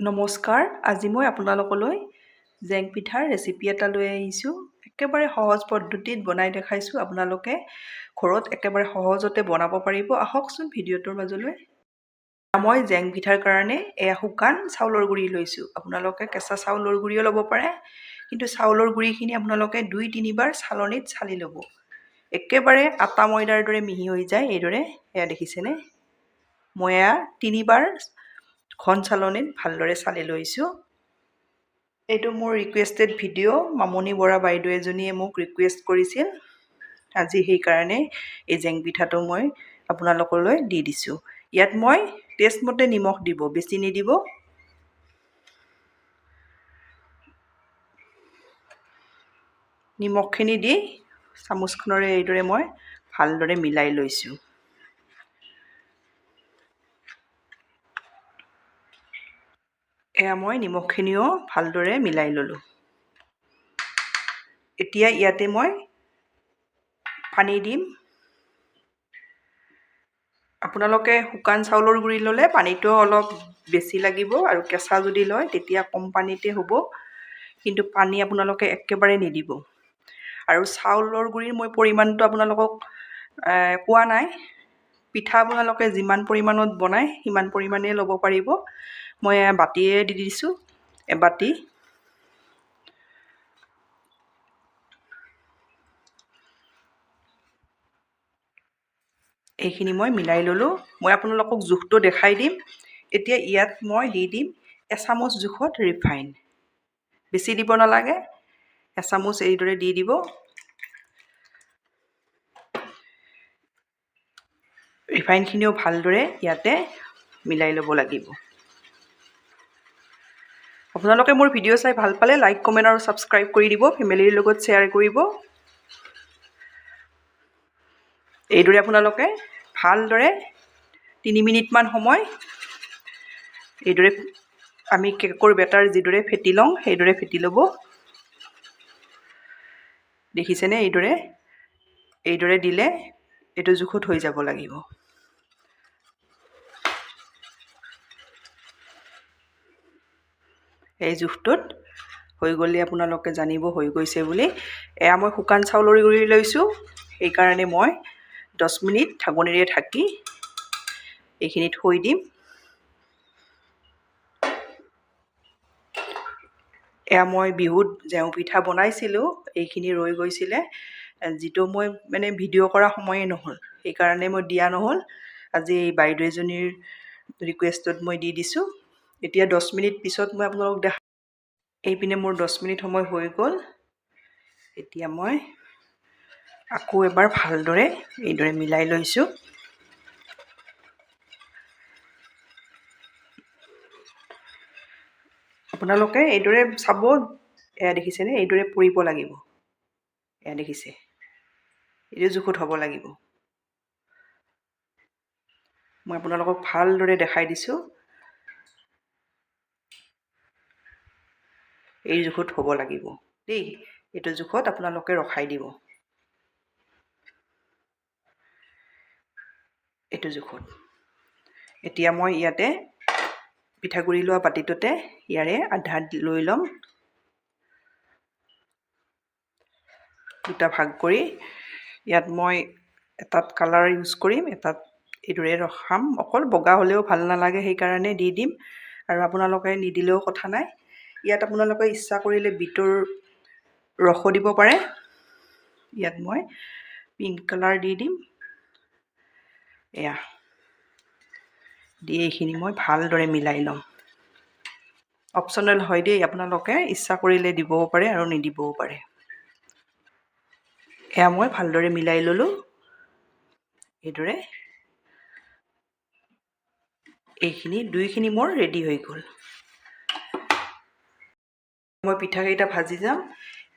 নমস্কাৰ, আজি মই আপোনালোকলৈ জেং পিঠাৰ ৰেচিপি এটা লৈ আহিছোঁ। একেবাৰে সহজ পদ্ধতিত বনাই দেখাইছোঁ। আপোনালোকে ঘৰত একেবাৰে সহজতে বনাব পাৰিব। আহকচোন ভিডিঅ'টোৰ মাজলৈ। মই জেং পিঠাৰ কাৰণে শুকান চাউলৰ গুড়ি লৈছোঁ। আপোনালোকে কেঁচা চাউলৰ গুড়িও ল'ব পাৰে, কিন্তু চাউলৰ গুড়িখিনি আপোনালোকে 2-3 বাৰ চালনীত চালি ল'ব। একেবাৰে আটা ময়দাৰ দৰে মিহি হৈ যায় এইদৰে। দেখিছেনে? মই 3 বাৰ ঘন চালনীত ভালদৰে চালি লৈছোঁ। এইটো মোৰ ৰিকুৱেষ্টেড ভিডিঅ'। মামনি বৰা বাইদেউ এজনীয়ে মোক ৰিকুৱেষ্ট কৰিছিল। আজি সেইকাৰণে এই জেং পিঠাটো মই আপোনালোকলৈ দি দিছোঁ। ইয়াত মই টেষ্ট মতে নিমখ দিব, বেছি নিদিব। নিমখখিনি দি চামুচখনেৰে এইদৰে মই ভালদৰে মিলাই লৈছোঁ। মই নিমখখিনিও ভালদৰে মিলাই ল'লোঁ। এতিয়া ইয়াতে মই পানী দিম। আপোনালোকে শুকান চাউলৰ গুড়ি ল'লে পানীটো অলপ বেছি লাগিব, আৰু কেঁচা যদি লয় তেতিয়া কম পানীতে হ'ব। কিন্তু পানী আপোনালোকে একেবাৰে নিদিব। আৰু চাউলৰ গুড়িৰ মই পৰিমাণটো আপোনালোকক কোৱা নাই। পিঠা আপোনালোকে যিমান পৰিমাণত বনায় সিমান পৰিমাণে ল'ব পাৰিব। মই বাতিয়ে দি দিছোঁ, এবাতি। এইখিনি মই মিলাই ল'লোঁ। মই আপোনালোকক জোখটো দেখাই দিম। এতিয়া ইয়াত মই দি দিম এচামুচ জোখত ৰিফাইন। বেছি দিব নালাগে, এচামুচ এইদৰে দি দিব। ৰিফাইনখিনিও ভালদৰে ইয়াতে মিলাই ল'ব লাগিব। আপোনালোকে মোৰ ভিডিঅ' চাই ভাল পালে লাইক, কমেণ্ট আৰু ছাবস্ক্ৰাইব কৰি দিব। ফেমিলিৰ লগত শ্বেয়াৰ কৰিব। এইদৰে আপোনালোকে ভালদৰে 3 মিনিটমান সময় এইদৰে আমি কেকৰ বেটাৰ যিদৰে ফেটি লওঁ সেইদৰে ফেটি ল'ব। দেখিছেনে? এইদৰে দিলে এইটো জোখত হৈ যাব লাগিব। এই জোখটোত হৈ গ'লে আপোনালোকে জানিব হৈ গৈছে বুলি। মই শুকান চাউলৰ গুড়ি লৈছোঁ, সেইকাৰণে মই 10 মিনিট ঢাকনিৰে ঢাকি এইখিনি থৈ দিম। মই বিহুত জেং পিঠা বনাইছিলোঁ, এইখিনি ৰৈ গৈছিলে। যিটো মই ভিডিঅ' কৰা সময়ে নহ'ল, সেইকাৰণে মই দিয়া নহ'ল। আজি এই বাইদেউ এজনীৰ ৰিকুৱেষ্টত মই দি দিছোঁ। এতিয়া 10 মিনিট পিছত মই আপোনালোকক দেখাম। এইপিনে মোৰ 10 মিনিট সময় হৈ গ'ল। এতিয়া মই আকৌ এবাৰ ভালদৰে এইদৰে মিলাই লৈছোঁ। আপোনালোকে এইদৰে চাব। দেখিছেনে? এইদৰে পৰিব লাগিব। দেখিছে? এইটো জোখত হ'ব লাগিব। মই আপোনালোকক ভালদৰে দেখাই দিছোঁ। এই জোখত হ'ব লাগিব দেই। এইটো জোখত আপোনালোকে ৰখাই দিব। এইটো জোখত। এতিয়া মই ইয়াতে পিঠাগুড়ি লোৱা বাতিটোতে ইয়াৰে আধা লৈ ল'ম। দুটা ভাগ কৰি ইয়াত মই এটাত কালাৰ ইউজ কৰিম, এটাত এইদৰে ৰখাম। অকল বগা হ'লেও ভাল নালাগে, সেইকাৰণে দি দিম। আৰু আপোনালোকে নিদিলেও কথা নাই। ইয়াত আপোনালোকে ইচ্ছা কৰিলে বিটৰ ৰসো দিব পাৰে। ইয়াত মই পিংক কালাৰ দি দিম। দি এইখিনি মই ভালদৰে মিলাই ল'ম। অপশ্যনেল হয় দেই, আপোনালোকে ইচ্ছা কৰিলে দিবও পাৰে আৰু নিদিবও পাৰে। মই ভালদৰে মিলাই ল'লোঁ। এইদৰে এইখিনি 2খিনি মোৰ ৰেডি হৈ গ'ল। মই পিঠাকেইটা ভাজি যাম।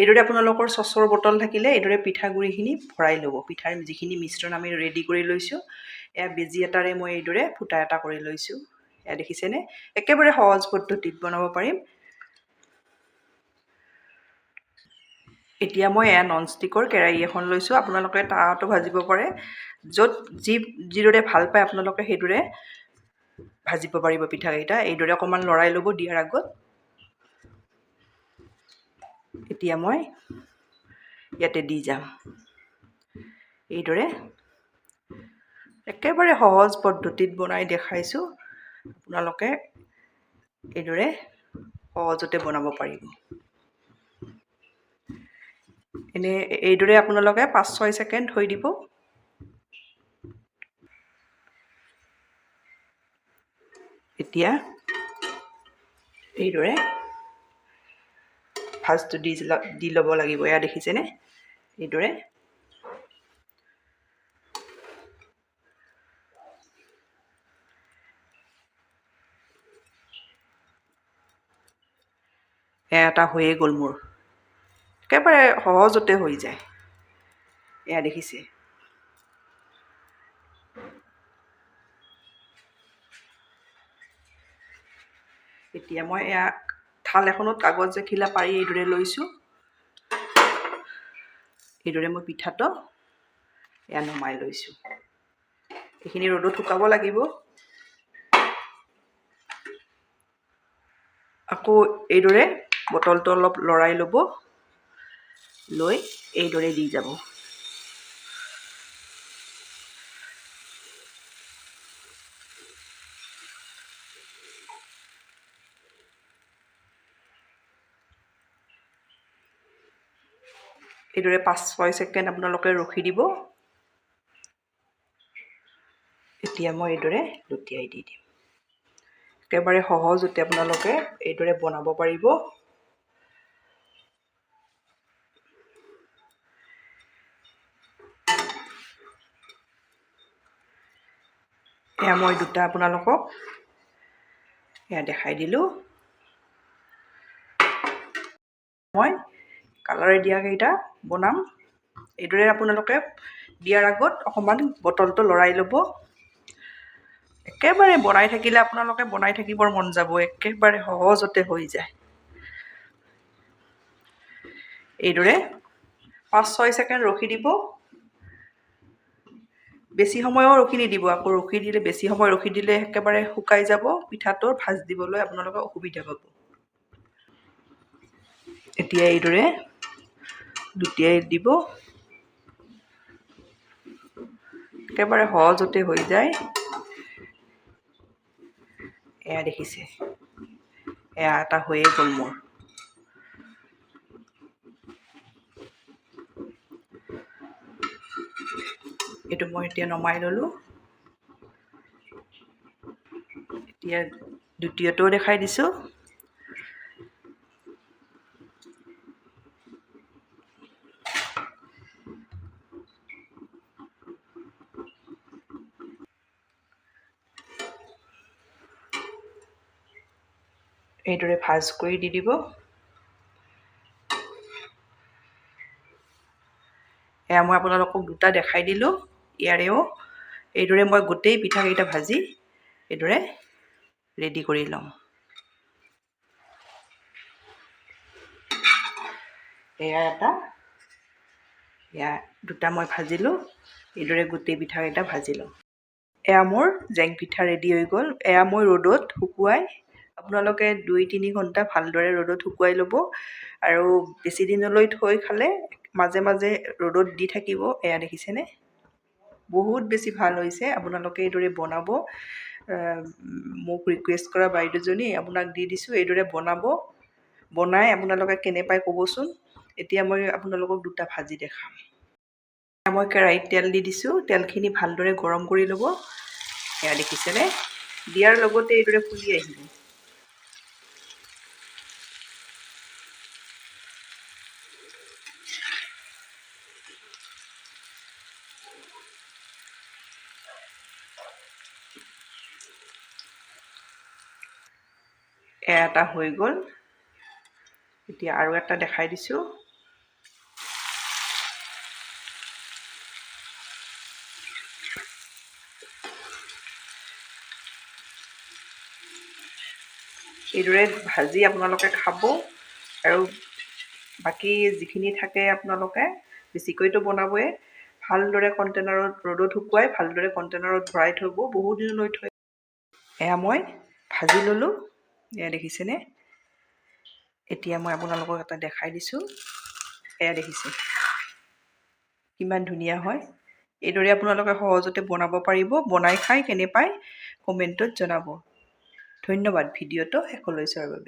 এইদৰে আপোনালোকৰ চচৰ বটল থাকিলে এইদৰে পিঠাগুড়িখিনি ভৰাই ল'ব। পিঠাৰ যিখিনি মিশ্ৰণ আমি ৰেডি কৰি লৈছোঁ, বেজি এটাৰে মই এইদৰে ফুটা এটা কৰি লৈছোঁ। দেখিছেনে? একেবাৰে সহজ পদ্ধতিত বনাব পাৰিম। এতিয়া মই ননষ্টিকৰ কেৰাহী এখন লৈছোঁ। আপোনালোকে তাৱাতো ভাজিব পাৰে। যিদৰে ভাল পায় আপোনালোকে সেইদৰে ভাজিব পাৰিব পিঠাকেইটা। এইদৰে অকণমান লৰাই ল'ব দিয়াৰ আগত। এতিয়া মই ইয়াতে দি যাম। এইদৰে একেবাৰে সহজ পদ্ধতিত বনাই দেখাইছোঁ। আপোনালোকে এইদৰে সহজতে বনাব পাৰিব। এইদৰে আপোনালোকে 5-6 ছেকেণ্ড থৈ দিব। এতিয়া এইদৰে ভাজটো দি ল'ব লাগিব। এয়া দেখিছেনে? এইদৰে এটা হৈয়ে গ'ল মোৰ। একেবাৰে সহজতে হৈ যায়। এয়া দেখিছে? এতিয়া মই এয়া থাল এখনত কাগজ এখিলা পাৰি এইদৰে লৈছোঁ। এইদৰে মই পিঠাটো এয়া নমাই লৈছোঁ। এইখিনি ৰ'দত শুকাব লাগিব। আকৌ এইদৰে বটলটো অলপ লৰাই ল'ব, লৈ এইদৰে দি যাব। এইদৰে 5-6 ছেকেণ্ড আপোনালোকে ৰখি দিব। এতিয়া মই এইদৰে লুটিয়াই দি দিম। একেবাৰে সহজতে আপোনালোকে এইদৰে বনাব পাৰিব। এয়া মই দুটা আপোনালোকক এয়া দেখাই দিলোঁ। মই কালাৰে দিয়াকেইটা বনাম। এইদৰে আপোনালোকে দিয়াৰ আগত অকণমান বটলটো লৰাই ল'ব। একেবাৰে বনাই থাকিলে আপোনালোকে বনাই থাকিবৰ মন যাব। একেবাৰে সহজতে হৈ যায়। এইদৰে 5-6 ছেকেণ্ড ৰখি দিব। বেছি সময়ো ৰখি নিদিব। আকৌ বেছি সময় ৰখি দিলে একেবাৰে শুকাই যাব। পিঠাটো ভাজ দিবলৈ আপোনালোকে অসুবিধা পাব। এতিয়া এইদৰে লুটিয়াই দিব। একেবাৰে সহজতে হৈ যায়। এয়া দেখিছে? এয়া এটা হৈয়ে গ'ল মোৰ। এইটো মই এতিয়া নমাই ল'লোঁ। এতিয়া দ্বিতীয়টোও দেখাই দিছোঁ। এইদৰে ভাজ কৰি দি দিব। এয়া মই আপোনালোকক দুটা দেখাই দিলোঁ। ইয়াৰেও এইদৰে মই গোটেই পিঠাকেইটা ভাজি এইদৰে ৰেডি কৰি লওঁ। এয়া এটা, এয়া দুটা মই ভাজিলোঁ। এইদৰে গোটেই পিঠাকেইটা ভাজি লওঁ। এয়া মোৰ জেং পিঠা ৰেডি হৈ গ'ল। এয়া মই ৰ'দত শুকুৱাই আপোনালোকে 2-3 ঘণ্টা ভালদৰে ৰ'দত শুকুৱাই ল'ব। আৰু বেছি দিনলৈ থৈ খালে মাজে মাজে ৰ'দত দি থাকিব। এয়া দেখিছেনে? বহুত বেছি ভাল হৈছে। আপোনালোকে এইদৰে বনাব। মোক ৰিকুৱেষ্ট কৰা বাইদেউজনী আপোনাক দি দিছোঁ। এইদৰে বনাব। বনাই আপোনালোকে কেনে পায় ক'বচোন। এতিয়া মই আপোনালোকক দুটা ভাজি দেখাম। মই কেৰাহীত তেল দি দিছোঁ। তেলখিনি ভালদৰে গৰম কৰি ল'ব। এয়া দেখিছেনে? দিয়াৰ লগতে এইদৰে ফুলি আহিব। এটা হৈ গ'ল। এতিয়া আৰু এটা দেখাই দিছোঁ। এইদৰে ভাজি আপোনালোকে খাব। আৰু বাকী যিখিনি থাকে আপোনালোকে বেছিকৈতো বনাবই। ভালদৰে কণ্টেইনাৰত ৰ'দত শুকুৱাই ভালদৰে কণ্টেইনাৰত ভৰাই থ'ব। বহুত দিনলৈ থৈ এয়া মই ভাজি ল'লোঁ। এয়া দেখিছেনে? এতিয়া মই আপোনালোকক এটা দেখাই দিছোঁ। এয়া দেখিছে কিমান ধুনীয়া হয়। এইদৰে আপোনালোকে সহজতে বনাব পাৰিব। বনাই খাই কেনে পায় কমেণ্টত জনাব। ধন্যবাদ ভিডিঅ'টো শেষলৈ চোৱাৰ বাবে।